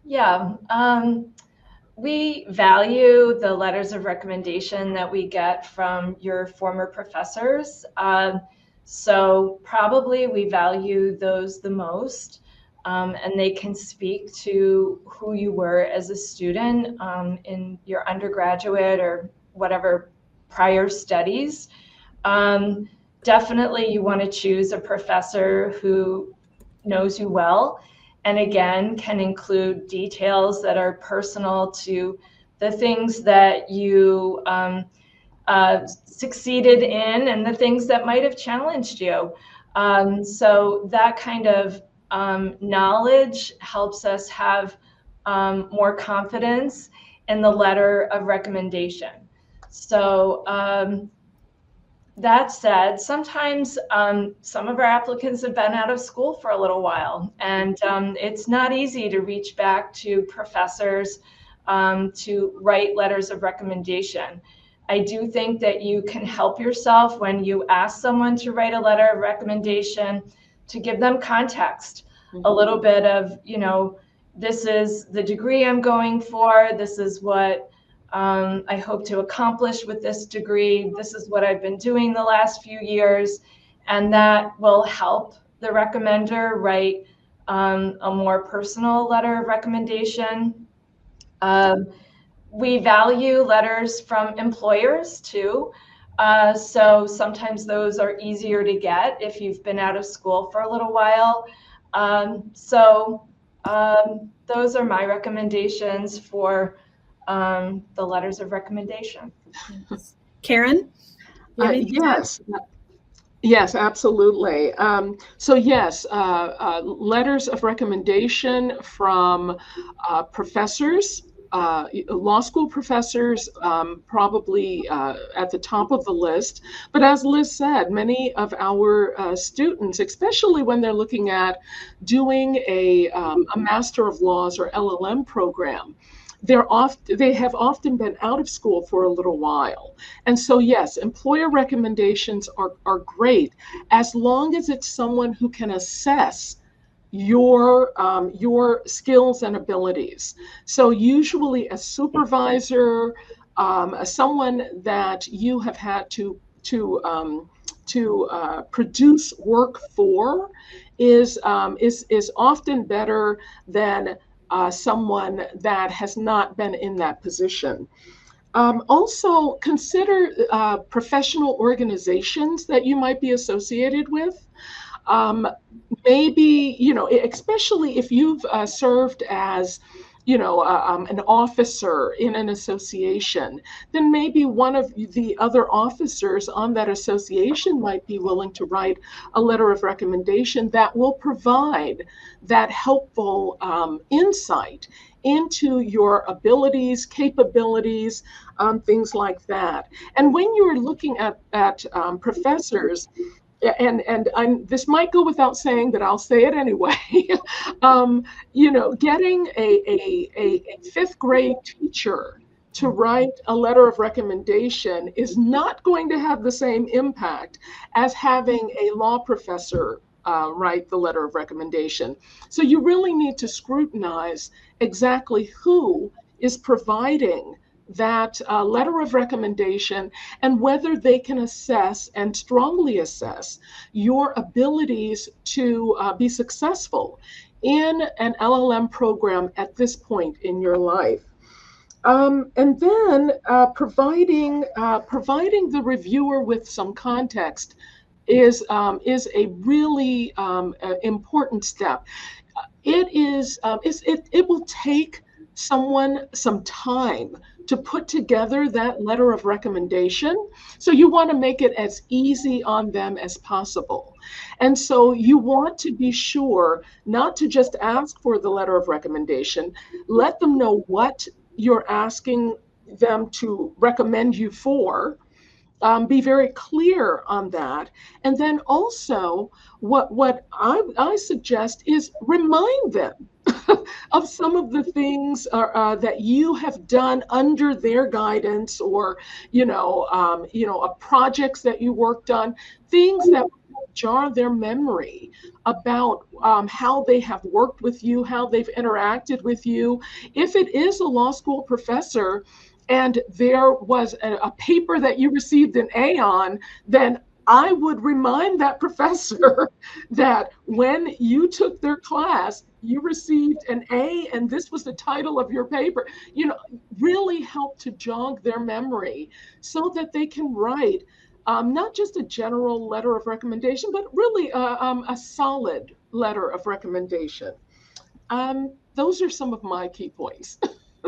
Yeah, we value the letters of recommendation that we get from your former professors. So probably we value those the most, and they can speak to who you were as a student in your undergraduate or whatever prior studies. Um, Definitely, you want to choose a professor who knows you well, and again, can include details that are personal to the things that you succeeded in and the things that might have challenged you. So that kind of knowledge helps us have more confidence in the letter of recommendation. So that said, sometimes some of our applicants have been out of school for a little while, and it's not easy to reach back to professors to write letters of recommendation. I do think that you can help yourself when you ask someone to write a letter of recommendation to give them context, a little bit of, this is the degree I'm going for, this is what I hope to accomplish with this degree. This is what I've been doing the last few years. And that will help the recommender write a more personal letter of recommendation. We value letters from employers too. So sometimes those are easier to get if you've been out of school for a little while. Those are my recommendations for the letters of recommendation. Karen? Yes. Yes, absolutely. So yes, letters of recommendation from professors, law school professors, probably at the top of the list. But as Liz said, many of our students, especially when they're looking at doing a Master of Laws or LL.M program, they have often been out of school for a little while. And so yes, employer recommendations are great as long as it's someone who can assess your skills and abilities. So usually a supervisor, someone that you have had to produce work for is often better than someone that has not been in that position. Also, consider professional organizations that you might be associated with. Maybe, especially if you've served as, an officer in an association, then maybe one of the other officers on that association might be willing to write a letter of recommendation that will provide that helpful insight into your abilities, capabilities, things like that. And when you're looking at professors, this might go without saying, but I'll say it anyway. Getting a fifth grade teacher to write a letter of recommendation is not going to have the same impact as having a law professor write the letter of recommendation. So you really need to scrutinize exactly who is providing that letter of recommendation and whether they can assess and strongly assess your abilities to be successful in an LL.M program at this point in your life. And then providing the reviewer with some context is a really important step. It will take someone some time to put together that letter of recommendation. So you want to make it as easy on them as possible. And so you want to be sure not to just ask for the letter of recommendation, let them know what you're asking them to recommend you for. Be very clear on that. And then also what I suggest is remind them of some of the things that you have done under their guidance, or projects that you worked on, things that jar their memory about how they have worked with you, how they've interacted with you. If it is a law school professor and there was a paper that you received an A on, then I would remind that professor that when you took their class, you received an A and this was the title of your paper. Really help to jog their memory so that they can write not just a general letter of recommendation, but really a solid letter of recommendation. Those are some of my key points.